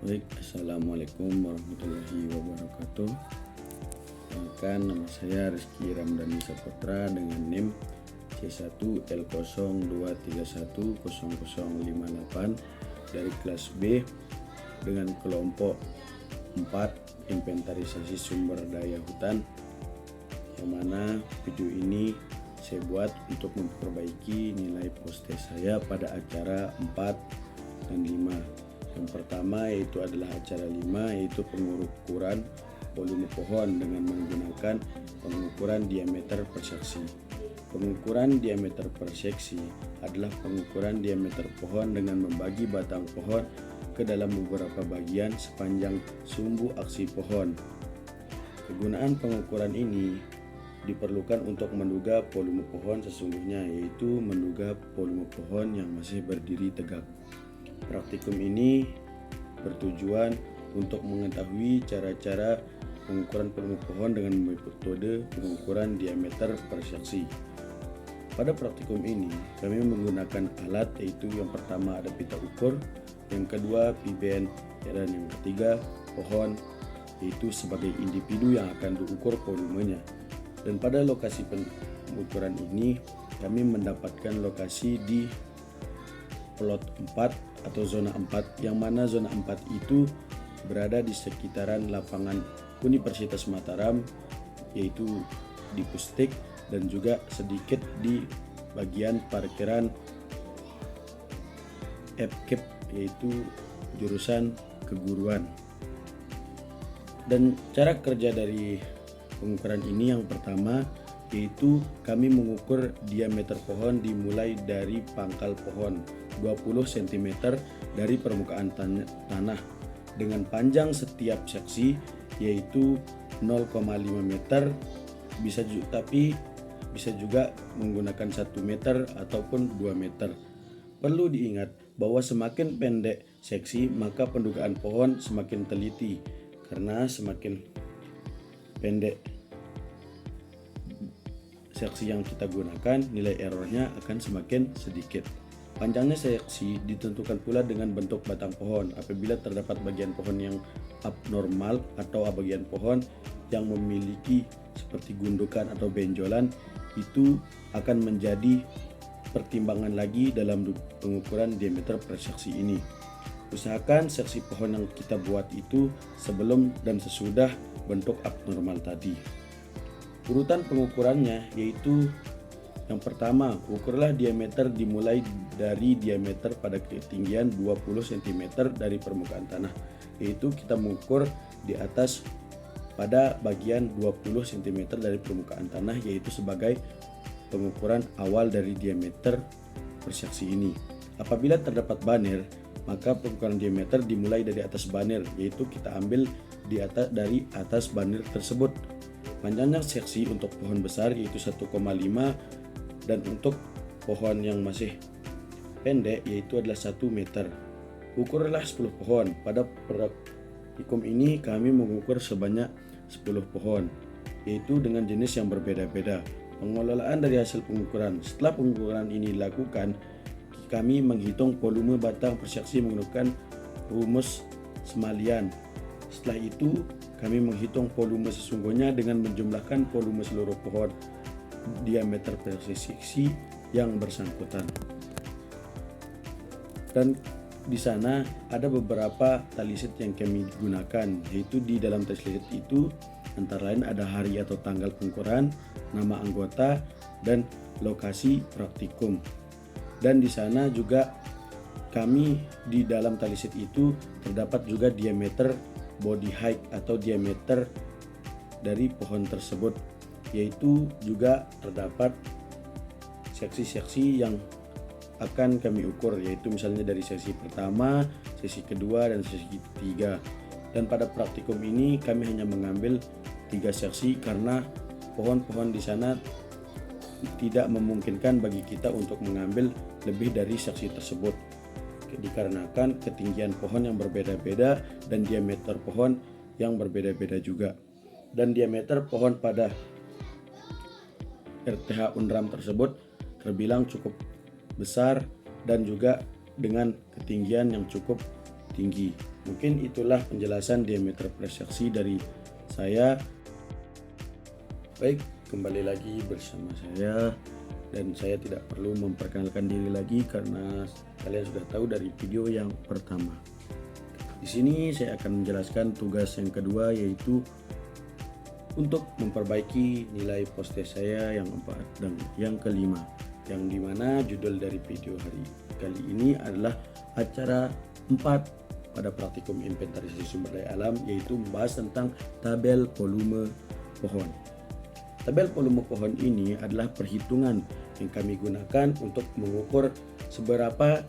Baik, Assalamualaikum warahmatullahi wabarakatuh. Perkenalkan, nama saya Rizky Ramdhani Saputra dengan NIM C1L02310058 dari kelas B dengan kelompok 4 inventarisasi sumber daya hutan, yang mana video ini saya buat untuk memperbaiki nilai poste saya pada acara 4 dan 5. Yang pertama yaitu adalah acara 5, yaitu pengukuran volume pohon dengan menggunakan pengukuran diameter per seksi. Pengukuran diameter per seksi adalah pengukuran diameter pohon dengan membagi batang pohon ke dalam beberapa bagian sepanjang sumbu aksi pohon. Kegunaan pengukuran ini diperlukan untuk menduga volume pohon sesungguhnya, yaitu menduga volume pohon yang masih berdiri tegak. Praktikum ini bertujuan untuk mengetahui cara-cara pengukuran volume pohon dengan metode pengukuran diameter per seksi. Pada praktikum ini kami menggunakan alat, yaitu yang pertama ada pita ukur, yang kedua piben, dan yang ketiga pohon, yaitu sebagai individu yang akan diukur volumenya. Dan pada lokasi pengukuran ini kami mendapatkan lokasi di plot 4 atau zona 4, yang mana zona 4 itu berada di sekitaran lapangan Universitas Mataram, yaitu di Pustik, dan juga sedikit di bagian parkiran FKIP, yaitu jurusan keguruan. Dan cara kerja dari pengukuran ini yang pertama yaitu kami mengukur diameter pohon dimulai dari pangkal pohon 20 cm dari permukaan tanah dengan panjang setiap seksi yaitu 0,5 meter, tapi bisa juga menggunakan 1 meter ataupun 2 meter. Perlu diingat bahwa semakin pendek seksi maka pendugaan pohon semakin teliti, karena semakin pendek seksi yang kita gunakan, nilai errornya akan semakin sedikit. Panjangnya seksi ditentukan pula dengan bentuk batang pohon. Apabila terdapat bagian pohon yang abnormal atau bagian pohon yang memiliki seperti gundukan atau benjolan, itu akan menjadi pertimbangan lagi dalam pengukuran diameter per seksi ini. Usahakan seksi pohon yang kita buat itu sebelum dan sesudah bentuk abnormal tadi. Urutan pengukurannya yaitu yang pertama, ukurlah diameter dimulai dari diameter pada ketinggian 20 cm dari permukaan tanah, yaitu kita mengukur di atas pada bagian 20 cm dari permukaan tanah, yaitu sebagai pengukuran awal dari diameter per seksi ini. Apabila terdapat banner, maka pengukuran diameter dimulai dari atas banner, yaitu kita ambil dari atas banner tersebut. Panjangnya seksi untuk pohon besar yaitu 1,5, dan untuk pohon yang masih pendek yaitu adalah 1 meter. Ukurlah 10 pohon. Pada praktikum ini kami mengukur sebanyak 10 pohon, yaitu dengan jenis yang berbeda-beda. Pengelolaan dari hasil pengukuran. Setelah pengukuran ini dilakukan, kami menghitung volume batang per seksi menggunakan rumus Semalian. Setelah itu kami menghitung volume sesungguhnya dengan menjumlahkan volume seluruh pohon diameter per seksi yang bersangkutan. Dan di sana ada beberapa talisheet yang kami gunakan, yaitu di dalam talisheet itu antara lain ada hari atau tanggal pengukuran, nama anggota, dan lokasi praktikum. Dan di sana juga kami di dalam talisheet itu terdapat juga diameter body height atau diameter dari pohon tersebut, yaitu juga terdapat seksi-seksi yang akan kami ukur, yaitu misalnya dari sesi pertama, sesi kedua, dan sesi ketiga. Dan pada praktikum ini kami hanya mengambil 3 seksi karena pohon-pohon di sana tidak memungkinkan bagi kita untuk mengambil lebih dari seksi tersebut, dikarenakan ketinggian pohon yang berbeda-beda dan diameter pohon yang berbeda-beda juga. Dan diameter pohon pada RTH Unram tersebut terbilang cukup besar dan juga dengan ketinggian yang cukup tinggi. Mungkin itulah penjelasan diameter preseksi dari saya. Baik, kembali lagi bersama saya, dan saya tidak perlu memperkenalkan diri lagi karena kalian sudah tahu dari video yang pertama. Di sini saya akan menjelaskan tugas yang kedua, yaitu untuk memperbaiki nilai poste saya yang keempat dan yang kelima, yang dimana judul dari video hari kali ini adalah acara 4 pada praktikum inventarisasi sumber daya alam, yaitu membahas tentang tabel volume pohon. Tabel volume pohon ini adalah perhitungan yang kami gunakan untuk mengukur seberapa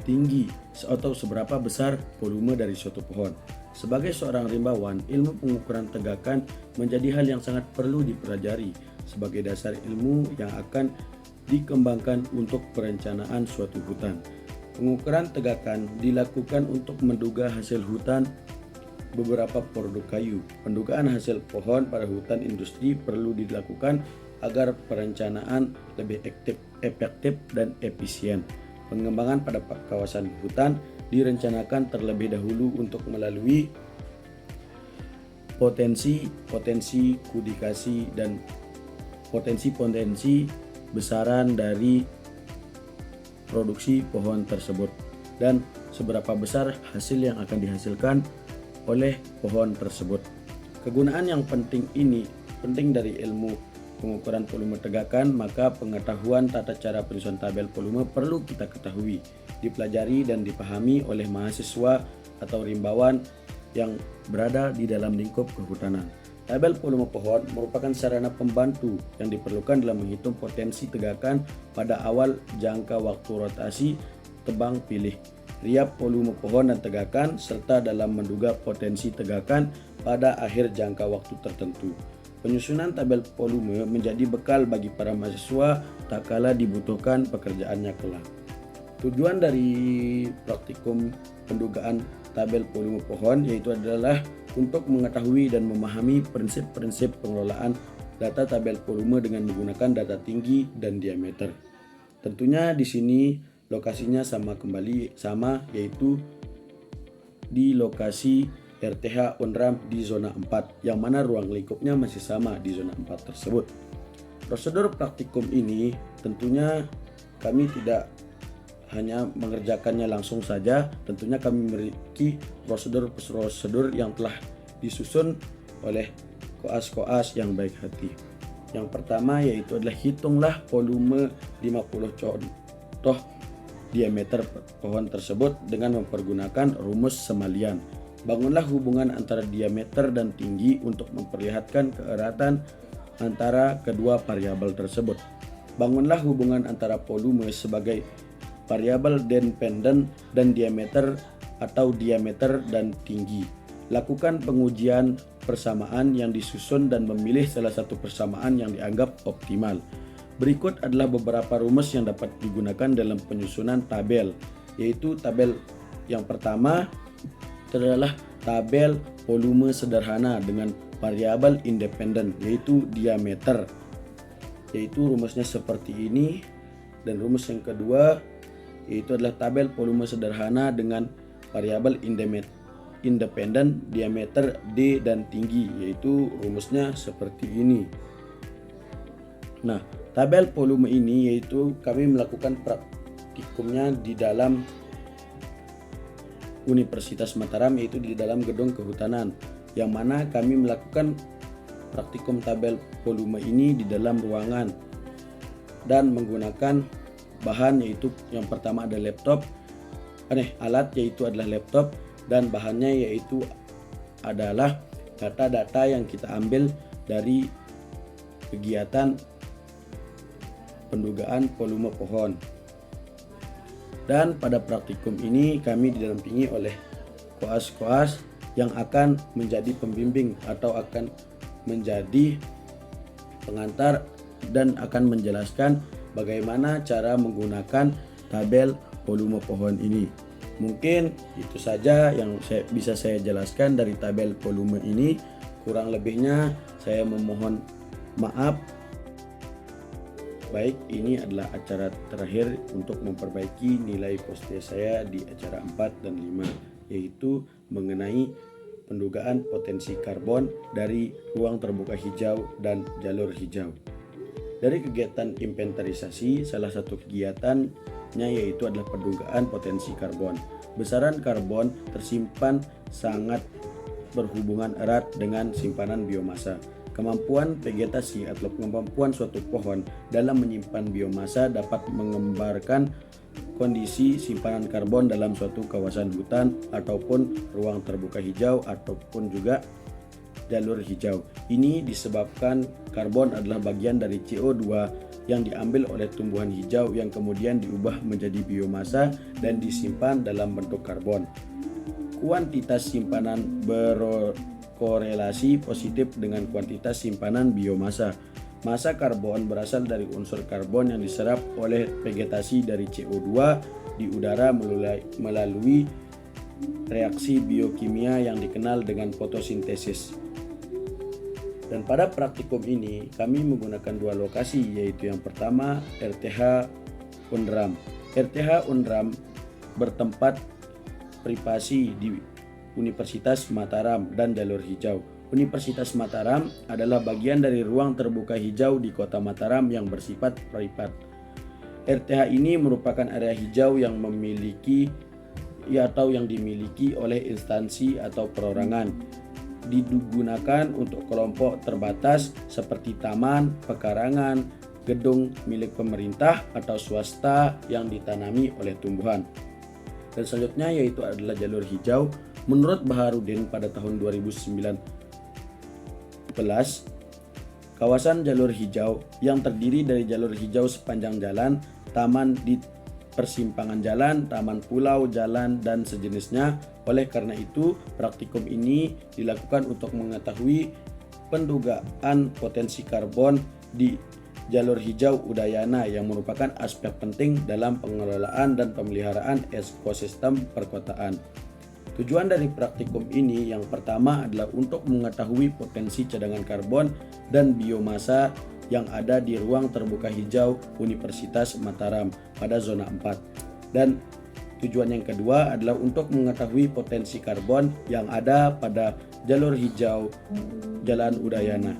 tinggi atau seberapa besar volume dari suatu pohon. Sebagai seorang rimbawan, ilmu pengukuran tegakan menjadi hal yang sangat perlu dipelajari sebagai dasar ilmu yang akan dikembangkan untuk perencanaan suatu hutan. Pengukuran tegakan dilakukan untuk menduga hasil hutan beberapa produk kayu. Pendugaan hasil pohon pada hutan industri perlu dilakukan agar perencanaan lebih efektif dan efisien. Pengembangan pada kawasan hutan direncanakan terlebih dahulu untuk melalui potensi kudikasi dan potensi besaran dari produksi pohon tersebut dan seberapa besar hasil yang akan dihasilkan oleh pohon tersebut. Kegunaan yang penting dari ilmu pengukuran volume tegakan, maka pengetahuan tata cara penyusunan tabel volume perlu kita ketahui, dipelajari dan dipahami oleh mahasiswa atau rimbawan yang berada di dalam lingkup kehutanan. Tabel volume pohon merupakan sarana pembantu yang diperlukan dalam menghitung potensi tegakan pada awal jangka waktu rotasi tebang pilih, riap volume pohon dan tegakan, serta dalam menduga potensi tegakan pada akhir jangka waktu tertentu. Penyusunan tabel volume menjadi bekal bagi para mahasiswa tak kala dibutuhkan pekerjaannya kelak. Tujuan dari praktikum pendugaan tabel volume pohon yaitu adalah untuk mengetahui dan memahami prinsip-prinsip pengelolaan data tabel volume dengan menggunakan data tinggi dan diameter. Tentunya di sini lokasinya sama yaitu di lokasi RTH Unram di zona 4, yang mana ruang lingkupnya masih sama di zona 4 tersebut. Prosedur praktikum ini tentunya kami tidak hanya mengerjakannya langsung saja, tentunya kami memiliki prosedur yang telah disusun oleh koas-koas yang baik hati. Yang pertama yaitu adalah hitunglah volume 50 contoh diameter pohon tersebut dengan mempergunakan rumus semalian. Bangunlah hubungan antara diameter dan tinggi untuk memperlihatkan keeratan antara kedua variabel tersebut. Bangunlah hubungan antara volume sebagai variabel dependen dan diameter atau diameter dan tinggi. Lakukan pengujian persamaan yang disusun dan memilih salah satu persamaan yang dianggap optimal. Berikut adalah beberapa rumus yang dapat digunakan dalam penyusunan tabel, yaitu tabel yang pertama adalah tabel volume sederhana dengan variabel independen, yaitu diameter, yaitu rumusnya seperti ini. Dan rumus yang kedua yaitu adalah tabel volume sederhana dengan variabel independen, diameter, D dan tinggi, yaitu rumusnya seperti ini. Nah, tabel volume ini yaitu kami melakukan praktikumnya di dalam Universitas Mataram, yaitu di dalam gedung kehutanan, yang mana kami melakukan praktikum tabel volume ini di dalam ruangan dan menggunakan bahan, yaitu yang pertama ada alat yaitu adalah laptop, dan bahannya yaitu adalah data-data yang kita ambil dari kegiatan pendugaan volume pohon. Dan pada praktikum ini kami didampingi oleh koas-koas yang akan menjadi pembimbing atau akan menjadi pengantar dan akan menjelaskan bagaimana cara menggunakan tabel volume pohon ini. Mungkin itu saja yang bisa saya jelaskan dari tabel volume ini. Kurang lebihnya saya memohon maaf. Baik, ini adalah acara terakhir untuk memperbaiki nilai poste saya di acara 4 dan 5, yaitu mengenai pendugaan potensi karbon dari ruang terbuka hijau dan jalur hijau. Dari kegiatan inventarisasi, salah satu kegiatannya yaitu adalah pendugaan potensi karbon. Besaran karbon tersimpan sangat berhubungan erat dengan simpanan biomasa. Kemampuan vegetasi atau kemampuan suatu pohon dalam menyimpan biomasa dapat menggambarkan kondisi simpanan karbon dalam suatu kawasan hutan ataupun ruang terbuka hijau ataupun juga jalur hijau. Ini disebabkan karbon adalah bagian dari CO2 yang diambil oleh tumbuhan hijau yang kemudian diubah menjadi biomasa dan disimpan dalam bentuk karbon. Kuantitas simpanan berkorelasi positif dengan kuantitas simpanan biomasa. Massa karbon berasal dari unsur karbon yang diserap oleh vegetasi dari CO2 di udara melalui reaksi biokimia yang dikenal dengan fotosintesis. Dan pada praktikum ini kami menggunakan dua lokasi, yaitu yang pertama RTH Undram. RTH Undram bertempat privasi di Universitas Mataram dan jalur hijau. Universitas Mataram adalah bagian dari ruang terbuka hijau di Kota Mataram yang bersifat privat. RTH ini merupakan area hijau yang dimiliki oleh instansi atau perorangan. Digunakan untuk kelompok terbatas seperti taman, pekarangan, gedung milik pemerintah atau swasta yang ditanami oleh tumbuhan. Dan selanjutnya yaitu adalah jalur hijau. Menurut Baharudin pada tahun 2019, kawasan jalur hijau yang terdiri dari jalur hijau sepanjang jalan, taman di persimpangan jalan, taman pulau, jalan, dan sejenisnya. Oleh karena itu, praktikum ini dilakukan untuk mengetahui pendugaan potensi karbon di jalur hijau Udayana yang merupakan aspek penting dalam pengelolaan dan pemeliharaan ekosistem perkotaan. Tujuan dari praktikum ini yang pertama adalah untuk mengetahui potensi cadangan karbon dan biomasa yang ada di ruang terbuka hijau Universitas Mataram pada zona 4. Dan tujuan yang kedua adalah untuk mengetahui potensi karbon yang ada pada jalur hijau Jalan Udayana.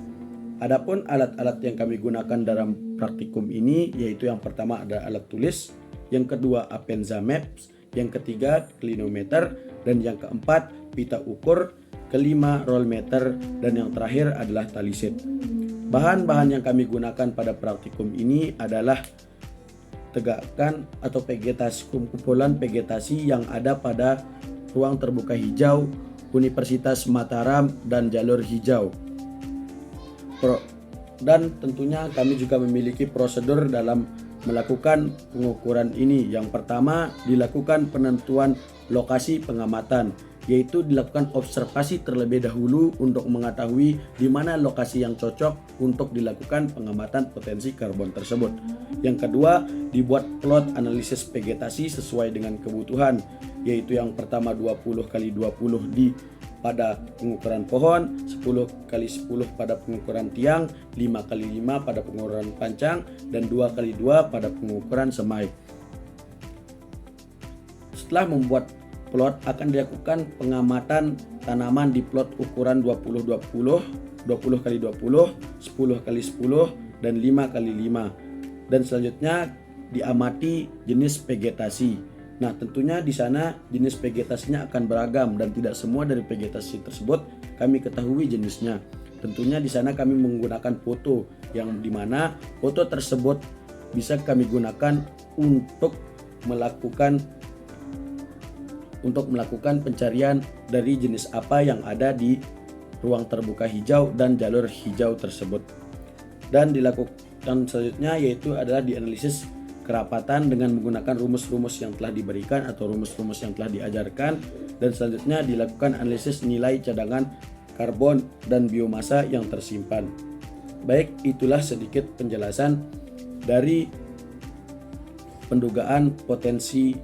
Adapun alat-alat yang kami gunakan dalam praktikum ini yaitu yang pertama ada alat tulis, yang kedua Apenza Maps, yang ketiga clinometer, dan yang keempat pita ukur, kelima roll meter, dan yang terakhir adalah tali set. Bahan-bahan yang kami gunakan pada praktikum ini adalah tegakan atau vegetasi, kumpulan vegetasi yang ada pada ruang terbuka hijau Universitas Mataram dan jalur hijau. Dan tentunya kami juga memiliki prosedur dalam melakukan pengukuran ini. Yang pertama dilakukan penentuan lokasi pengamatan, yaitu dilakukan observasi terlebih dahulu untuk mengetahui di mana lokasi yang cocok untuk dilakukan pengamatan potensi karbon tersebut. Yang kedua, dibuat plot analisis vegetasi sesuai dengan kebutuhan, yaitu yang pertama 20x20 pada pengukuran pohon, 10x10 pada pengukuran tiang, 5x5 pada pengukuran pancang, dan 2x2 pada pengukuran semai. Setelah membuat plot, akan dilakukan pengamatan tanaman di plot ukuran 20x20, 20x20, 10x10, dan 5x5. Dan selanjutnya diamati jenis vegetasi. Nah, tentunya di sana jenis vegetasinya akan beragam dan tidak semua dari vegetasi tersebut kami ketahui jenisnya. Tentunya di sana kami menggunakan foto yang dimana foto tersebut bisa kami gunakan untuk melakukan pencarian dari jenis apa yang ada di ruang terbuka hijau dan jalur hijau tersebut. Dan dilakukan selanjutnya yaitu adalah dianalisis kerapatan dengan menggunakan rumus-rumus yang telah diberikan atau rumus-rumus yang telah diajarkan, dan selanjutnya dilakukan analisis nilai cadangan karbon dan biomasa yang tersimpan. Baik, itulah sedikit penjelasan dari pendugaan potensi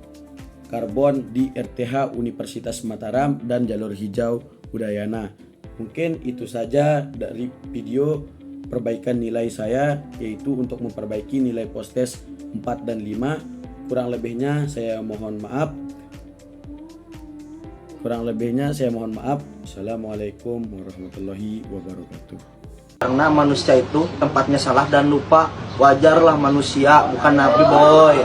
karbon di RTH Universitas Mataram dan jalur hijau Udayana. Mungkin itu saja dari video perbaikan nilai saya, yaitu untuk memperbaiki nilai postes 4 dan 5. Kurang lebihnya saya mohon maaf. Kurang lebihnya saya mohon maaf. Assalamualaikum warahmatullahi wabarakatuh. Karena manusia itu tempatnya salah dan lupa, wajarlah manusia, bukan nabi boy.